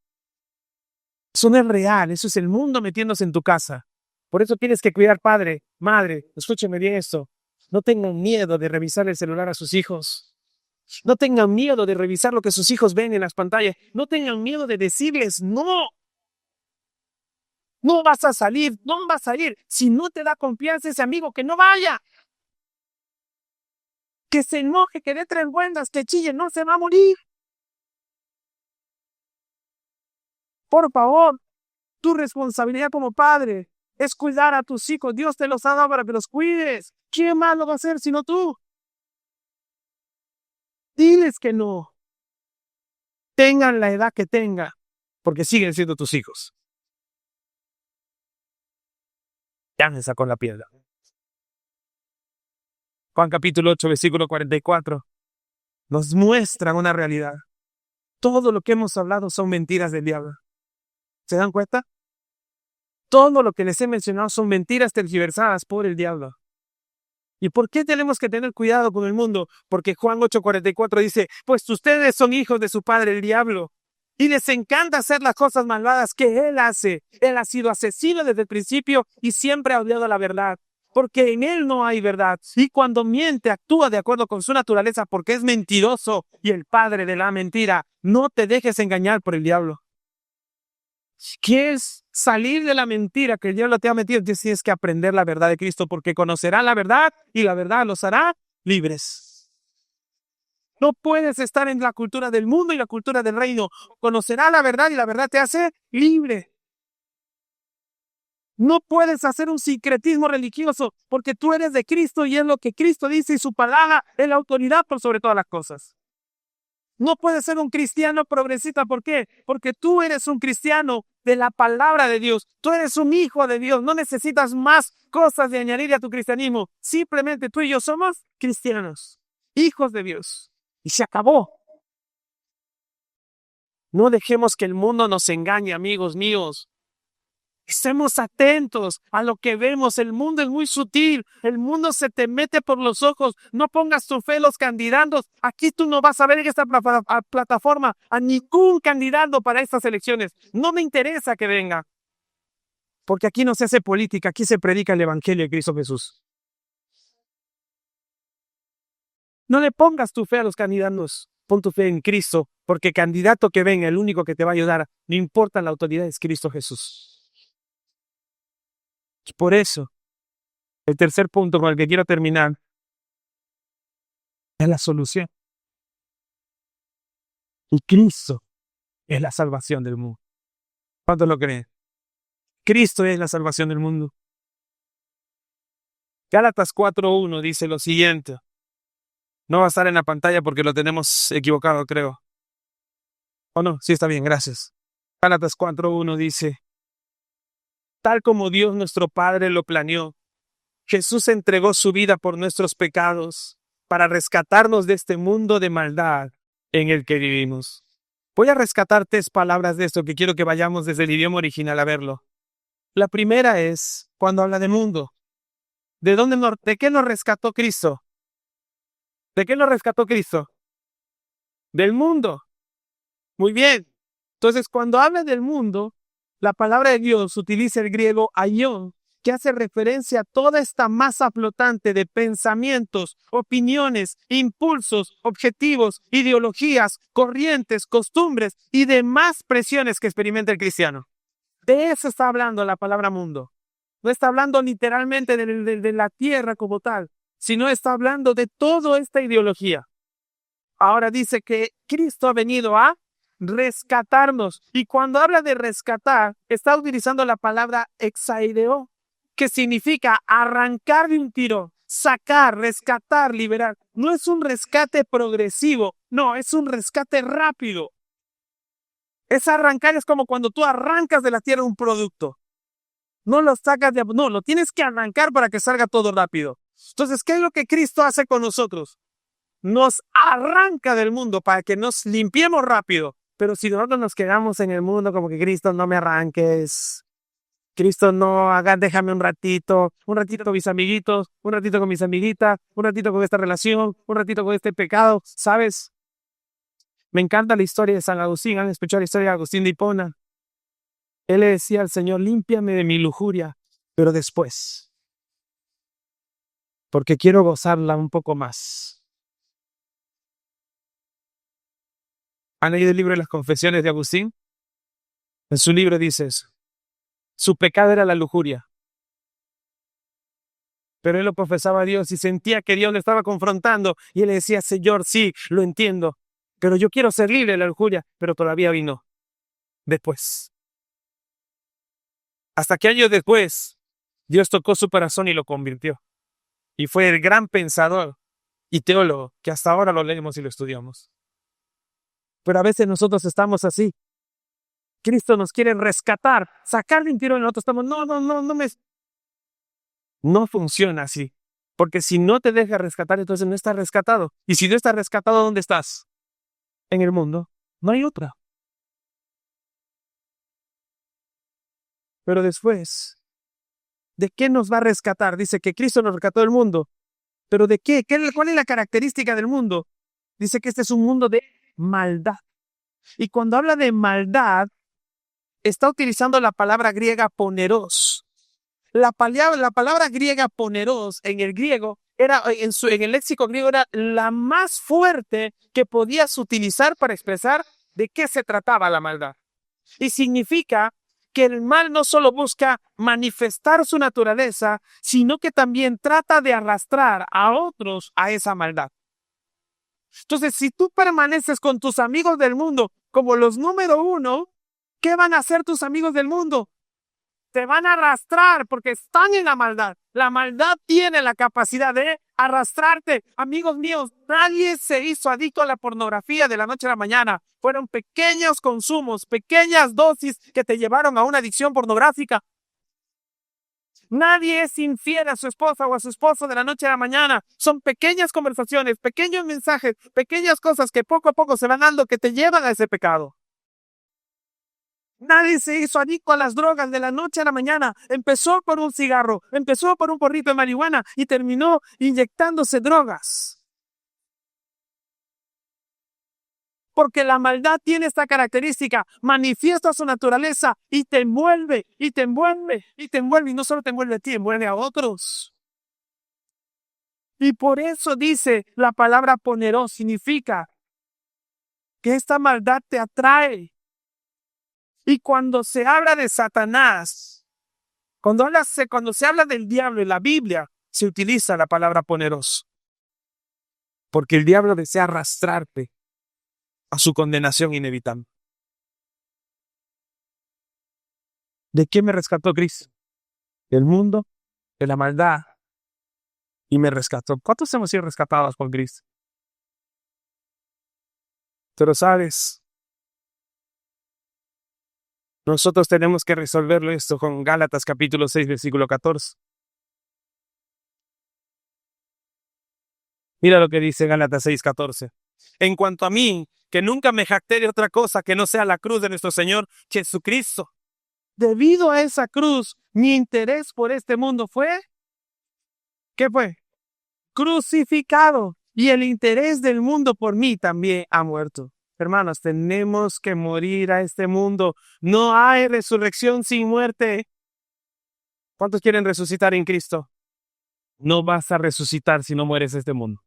Eso no es real. Eso es el mundo metiéndose en tu casa. Por eso tienes que cuidar, padre, madre. Escúcheme bien esto. No tengan miedo de revisar el celular a sus hijos. No tengan miedo de revisar lo que sus hijos ven en las pantallas. No tengan miedo de decirles no. No vas a salir, no vas a ir. Si no te da confianza ese amigo, que no vaya. Que se enoje, que dé tres vueltas, que chille, no se va a morir. Por favor, tu responsabilidad como padre es cuidar a tus hijos. Dios te los ha dado para que los cuides. ¿Quién más lo va a hacer sino tú? Diles que no. Tengan la edad que tengan, porque siguen siendo tus hijos. Ya me sacó la piedra. Juan capítulo 8, versículo 44. Nos muestran una realidad. Todo lo que hemos hablado son mentiras del diablo. ¿Se dan cuenta? Todo lo que les he mencionado son mentiras tergiversadas por el diablo. ¿Y por qué tenemos que tener cuidado con el mundo? Porque Juan 8:44 dice, pues ustedes son hijos de su padre el diablo, y les encanta hacer las cosas malvadas que él hace. Él ha sido asesino desde el principio y siempre ha odiado la verdad, porque en él no hay verdad. Y cuando miente, actúa de acuerdo con su naturaleza porque es mentiroso y el padre de la mentira. No te dejes engañar por el diablo. Si quieres salir de la mentira que el diablo te ha metido, tienes que aprender la verdad de Cristo, porque conocerán la verdad y la verdad los hará libres. No puedes estar en la cultura del mundo y la cultura del reino. Conocerás la verdad y la verdad te hace libre. No puedes hacer un sincretismo religioso porque tú eres de Cristo y es lo que Cristo dice y su palabra es la autoridad por sobre todas las cosas. No puedes ser un cristiano progresista. ¿Por qué? Porque tú eres un cristiano de la palabra de Dios. Tú eres un hijo de Dios. No necesitas más cosas de añadir a tu cristianismo. Simplemente tú y yo somos cristianos, hijos de Dios. Y se acabó. No dejemos que el mundo nos engañe, amigos míos. Estemos atentos a lo que vemos. El mundo es muy sutil. El mundo se te mete por los ojos. No pongas tu fe en los candidatos. Aquí tú no vas a ver en esta plataforma a ningún candidato para estas elecciones. No me interesa que venga. Porque aquí no se hace política. Aquí se predica el evangelio de Cristo Jesús. No le pongas tu fe a los candidatos. Pon tu fe en Cristo. Porque candidato que venga, el único que te va a ayudar, no importa la autoridad, es Cristo Jesús. Por eso, el tercer punto con el que quiero terminar es la solución. Y Cristo es la salvación del mundo. ¿Cuántos lo creen? Cristo es la salvación del mundo. Gálatas 4:1 dice lo siguiente. No va a estar en la pantalla porque lo tenemos equivocado, creo. ¿O no? Sí, está bien, gracias. Gálatas 4:1 dice: tal como Dios nuestro Padre lo planeó, Jesús entregó su vida por nuestros pecados para rescatarnos de este mundo de maldad en el que vivimos. Voy a rescatar 3 palabras de esto que quiero que vayamos desde el idioma original a verlo. La primera es cuando habla de mundo. ¿De qué nos rescató Cristo? ¿De qué nos rescató Cristo? Del mundo. Muy bien. Entonces, cuando habla del mundo, la palabra de Dios utiliza el griego aion, que hace referencia a toda esta masa flotante de pensamientos, opiniones, impulsos, objetivos, ideologías, corrientes, costumbres y demás presiones que experimenta el cristiano. De eso está hablando la palabra mundo. No está hablando literalmente de la tierra como tal, sino está hablando de toda esta ideología. Ahora dice que Cristo ha venido a rescatarnos. Y cuando habla de rescatar, está utilizando la palabra exaideo, que significa arrancar de un tiro, sacar, rescatar, liberar. No es un rescate progresivo, no, es un rescate rápido. Es arrancar, es como cuando tú arrancas de la tierra un producto. No lo sacas no, lo tienes que arrancar para que salga todo rápido. Entonces, ¿qué es lo que Cristo hace con nosotros? Nos arranca del mundo para que nos limpiemos rápido. Pero si nosotros nos quedamos en el mundo como que Cristo, no me arranques. Cristo, no haga, déjame un ratito con mis amiguitos, un ratito con mis amiguitas, un ratito con esta relación, un ratito con este pecado, ¿sabes? Me encanta la historia de San Agustín. ¿Han escuchado la historia de Agustín de Hipona? Él le decía al Señor: límpiame de mi lujuria, pero después, porque quiero gozarla un poco más. ¿Han leído el libro de las Confesiones de Agustín? En su libro dice eso. Su pecado era la lujuria. Pero él lo profesaba a Dios y sentía que Dios le estaba confrontando. Y él le decía: Señor, sí, lo entiendo, pero yo quiero ser libre de la lujuria. Pero todavía vino después. Hasta que años después, Dios tocó su corazón y lo convirtió. Y fue el gran pensador y teólogo que hasta ahora lo leemos y lo estudiamos. Pero a veces nosotros estamos así. Cristo nos quiere rescatar, sacarle un tiro y nosotros estamos, no funciona así. Porque si no te deja rescatar, entonces no estás rescatado. Y si no estás rescatado, ¿dónde estás? En el mundo. No hay otra. Pero después, ¿de qué nos va a rescatar? Dice que Cristo nos rescató del mundo. ¿Pero de qué? ¿Cuál es la característica del mundo? Dice que este es un mundo de maldad. Y cuando habla de maldad, está utilizando la palabra griega poneros. La palabra griega poneros en el griego era, en el léxico griego, era la más fuerte que podías utilizar para expresar de qué se trataba la maldad. Y significa que el mal no solo busca manifestar su naturaleza, sino que también trata de arrastrar a otros a esa maldad. Entonces, si tú permaneces con tus amigos del mundo como los número 1, ¿qué van a hacer tus amigos del mundo? te van a arrastrar porque están en la maldad. La maldad tiene la capacidad de arrastrarte. Amigos míos, nadie se hizo adicto a la pornografía de la noche a la mañana. Fueron pequeños consumos, pequeñas dosis que te llevaron a una adicción pornográfica. Nadie es infiel a su esposa o a su esposo de la noche a la mañana. Son pequeñas conversaciones, pequeños mensajes, pequeñas cosas que poco a poco se van dando que te llevan a ese pecado. Nadie se hizo adicto a las drogas de la noche a la mañana. Empezó por un cigarro, empezó por un porrito de marihuana y terminó inyectándose drogas. Porque la maldad tiene esta característica, manifiesta su naturaleza y te envuelve, y te envuelve, y te envuelve, y no solo te envuelve a ti, envuelve a otros. Y por eso dice la palabra poneros, significa que esta maldad te atrae. Y cuando se habla de Satanás, cuando se habla del diablo en la Biblia, se utiliza la palabra poneros. Porque el diablo desea arrastrarte a su condenación inevitable. ¿De qué me rescató Cristo? Del mundo, de la maldad, y me rescató. ¿Cuántos hemos sido rescatados por Cristo? Pero sabes, nosotros tenemos que resolverlo esto con Gálatas capítulo 6, versículo 14. Mira lo que dice Gálatas 6, 14. En cuanto a mí, que nunca me jacté de otra cosa que no sea la cruz de nuestro Señor Jesucristo. Debido a esa cruz, mi interés por este mundo fue, ¿qué fue? Crucificado. Y el interés del mundo por mí también ha muerto. Hermanos, tenemos que morir a este mundo. No hay resurrección sin muerte. ¿Cuántos quieren resucitar en Cristo? No vas a resucitar si no mueres a este mundo.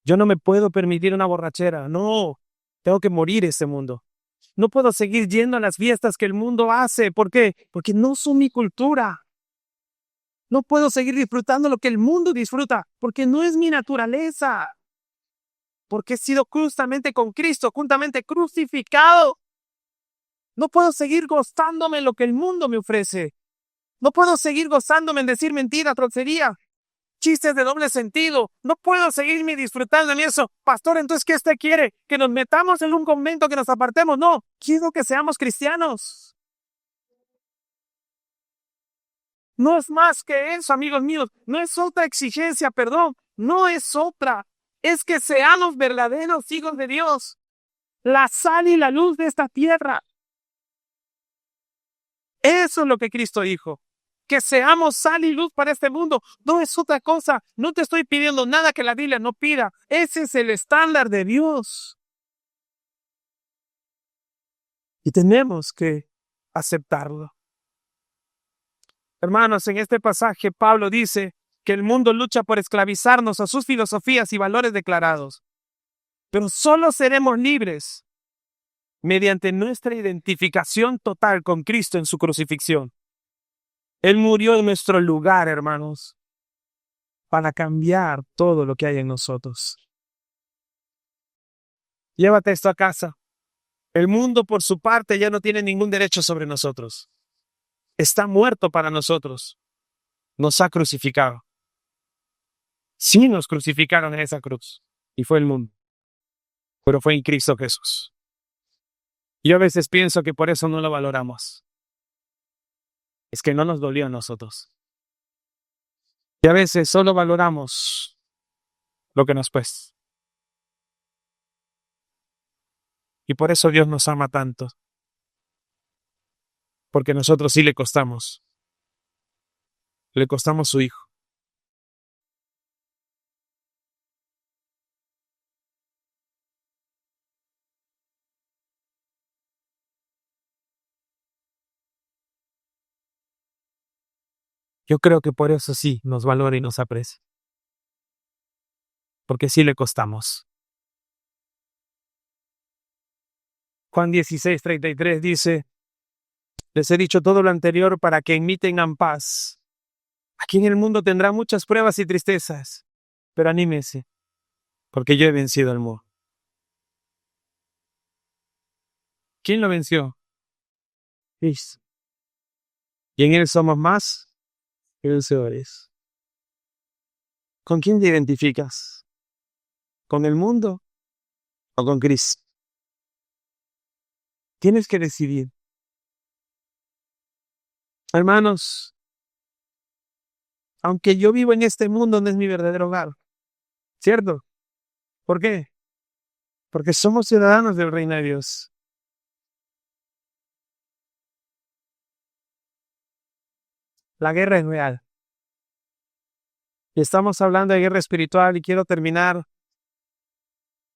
Yo no me puedo permitir una borrachera. No, tengo que morir a este mundo. No puedo seguir yendo a las fiestas que el mundo hace. ¿Por qué? Porque no son mi cultura. No puedo seguir disfrutando lo que el mundo disfruta, porque no es mi naturaleza. Porque he sido justamente con Cristo, juntamente crucificado. No puedo seguir gozándome en lo que el mundo me ofrece. No puedo seguir gozándome en decir mentiras, grosería, chistes de doble sentido. No puedo seguirme disfrutando en eso. Pastor, entonces, ¿qué usted quiere? ¿Que nos metamos en un convento, que nos apartemos? No, quiero que seamos cristianos. No es más que eso, amigos míos. No es otra exigencia, perdón. No es otra. Es que seamos verdaderos hijos de Dios. La sal y la luz de esta tierra. Eso es lo que Cristo dijo. Que seamos sal y luz para este mundo. No es otra cosa. No te estoy pidiendo nada que la Biblia no pida. Ese es el estándar de Dios. Y tenemos que aceptarlo. Hermanos, en este pasaje Pablo dice que el mundo lucha por esclavizarnos a sus filosofías y valores declarados. Pero solo seremos libres mediante nuestra identificación total con Cristo en su crucifixión. Él murió en nuestro lugar, hermanos, para cambiar todo lo que hay en nosotros. Llévate esto a casa. El mundo, por su parte, ya no tiene ningún derecho sobre nosotros. Está muerto para nosotros. Nos ha crucificado. Sí, nos crucificaron en esa cruz. Y fue el mundo. Pero fue en Cristo Jesús. Yo a veces pienso que por eso no lo valoramos. Es que no nos dolió a nosotros. Y a veces solo valoramos lo que nos cuesta. Y por eso Dios nos ama tanto. Porque nosotros sí le costamos. Le costamos su Hijo. Yo creo que por eso sí nos valora y nos aprecia. Porque sí le costamos. Juan 16:33 dice: les he dicho todo lo anterior para que en mí tengan paz. Aquí en el mundo tendrá muchas pruebas y tristezas, pero anímese, porque yo he vencido al mundo. ¿Quién lo venció? Cristo. Y en Él somos más que vencedores. ¿Con quién te identificas? ¿Con el mundo o con Cristo? Tienes que decidir. Hermanos, aunque yo vivo en este mundo, no es mi verdadero hogar. ¿Cierto? ¿Por qué? Porque somos ciudadanos del reino de Dios. La guerra es real. Y estamos hablando de guerra espiritual y quiero terminar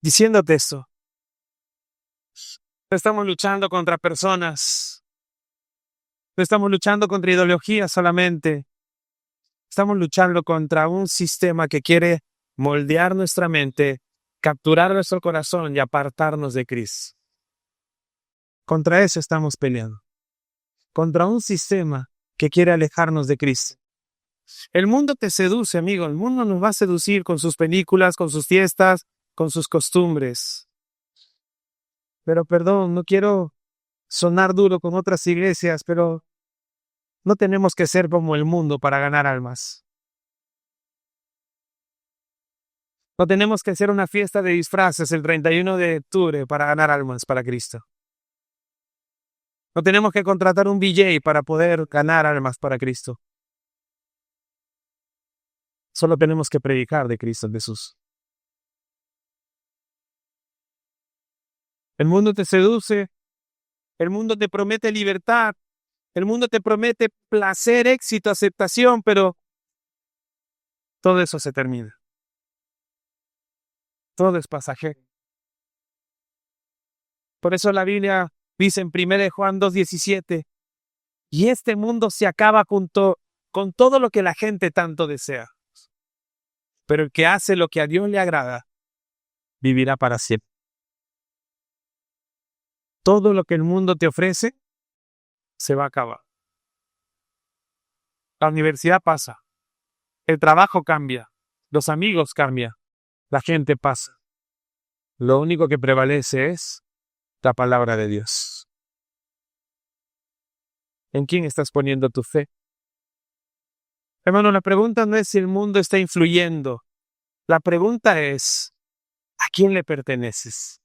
diciéndote esto. No estamos luchando contra personas. No estamos luchando contra ideologías solamente. Estamos luchando contra un sistema que quiere moldear nuestra mente, capturar nuestro corazón y apartarnos de Cristo. Contra eso estamos peleando. Contra un sistema que quiere alejarnos de Cristo. El mundo te seduce, amigo. El mundo nos va a seducir con sus películas, con sus fiestas, con sus costumbres. Pero perdón, no quiero sonar duro con otras iglesias, pero no tenemos que ser como el mundo para ganar almas. No tenemos que hacer una fiesta de disfraces el 31 de octubre para ganar almas para Cristo. No tenemos que contratar un DJ para poder ganar almas para Cristo. Solo tenemos que predicar de Cristo Jesús. El mundo te seduce, el mundo te promete libertad, el mundo te promete placer, éxito, aceptación, pero todo eso se termina. Todo es pasajero. Por eso la Biblia dice en 1 Juan 2:17, y este mundo se acaba junto con todo lo que la gente tanto desea. Pero el que hace lo que a Dios le agrada, vivirá para siempre. Todo lo que el mundo te ofrece, se va a acabar. La universidad pasa, el trabajo cambia, los amigos cambian, la gente pasa. Lo único que prevalece es la palabra de Dios. ¿En quién estás poniendo tu fe? Hermano, la pregunta no es si el mundo está influyendo. La pregunta es, ¿a quién le perteneces?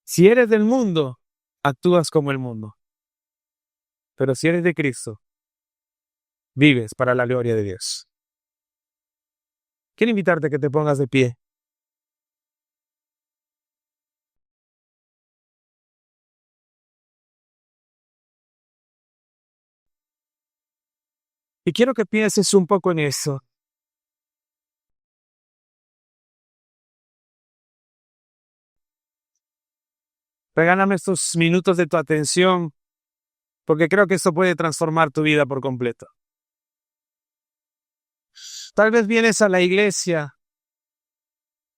Si eres del mundo, actúas como el mundo. Pero si eres de Cristo, vives para la gloria de Dios. Quiero invitarte a que te pongas de pie. Y quiero que pienses un poco en eso. Regálame estos minutos de tu atención, porque creo que esto puede transformar tu vida por completo. Tal vez vienes a la iglesia,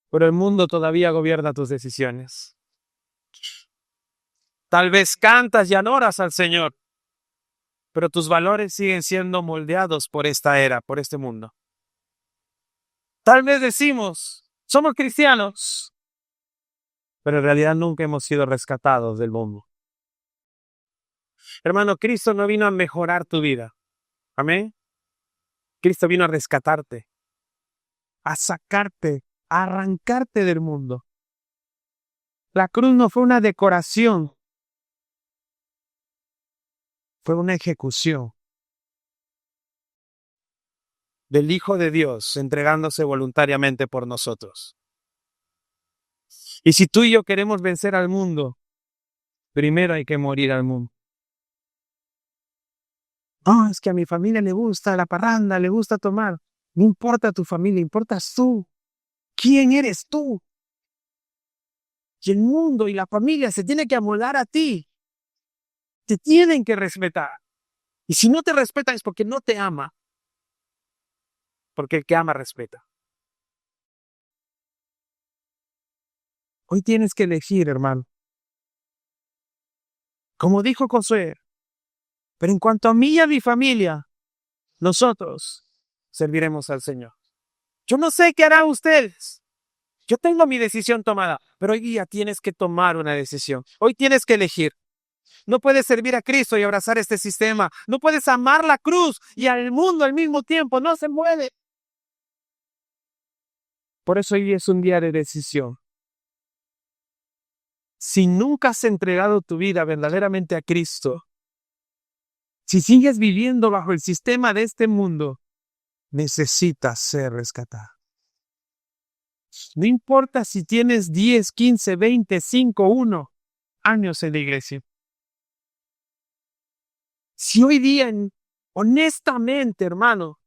pero el mundo todavía gobierna tus decisiones. Tal vez cantas y adoras al Señor, pero tus valores siguen siendo moldeados por esta era, por este mundo. Tal vez decimos, somos cristianos, pero en realidad nunca hemos sido rescatados del mundo. Hermano, Cristo no vino a mejorar tu vida. Amén. Cristo vino a rescatarte, a sacarte, a arrancarte del mundo. La cruz no fue una decoración, fue una ejecución del Hijo de Dios entregándose voluntariamente por nosotros. Y si tú y yo queremos vencer al mundo, primero hay que morir al mundo. No, es que a mi familia le gusta la parranda, le gusta tomar. No importa tu familia, importas tú. ¿Quién eres tú? Y el mundo y la familia se tienen que amoldar a ti. Te tienen que respetar. Y si no te respetan es porque no te ama. Porque el que ama respeta. Hoy tienes que elegir, hermano. Como dijo Josué, pero en cuanto a mí y a mi familia, nosotros serviremos al Señor. Yo no sé qué harán ustedes. Yo tengo mi decisión tomada, pero hoy día tienes que tomar una decisión. Hoy tienes que elegir. No puedes servir a Cristo y abrazar este sistema. No puedes amar la cruz y al mundo al mismo tiempo. No se puede. Por eso hoy es un día de decisión. Si nunca has entregado tu vida verdaderamente a Cristo, si sigues viviendo bajo el sistema de este mundo, necesitas ser rescatado. No importa si tienes 10, 15, 20, 5, 1 años en la iglesia. Si hoy día, honestamente, hermano,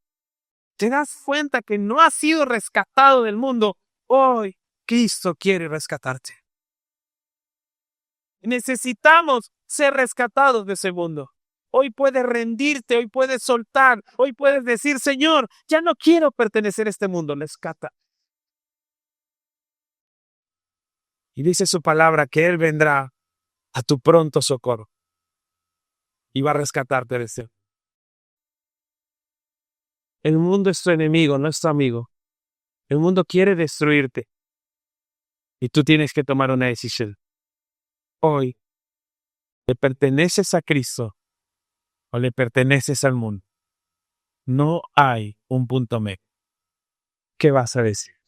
te das cuenta que no has sido rescatado del mundo, hoy Cristo quiere rescatarte. Necesitamos ser rescatados de ese mundo. Hoy puedes rendirte, hoy puedes soltar, hoy puedes decir, Señor, ya no quiero pertenecer a este mundo, rescata. Y dice su palabra que Él vendrá a tu pronto socorro y va a rescatarte de ese. El mundo es tu enemigo, no es tu amigo. El mundo quiere destruirte y tú tienes que tomar una decisión. Hoy, ¿le perteneces a Cristo o le perteneces al mundo? No hay un punto medio. ¿Qué vas a decir?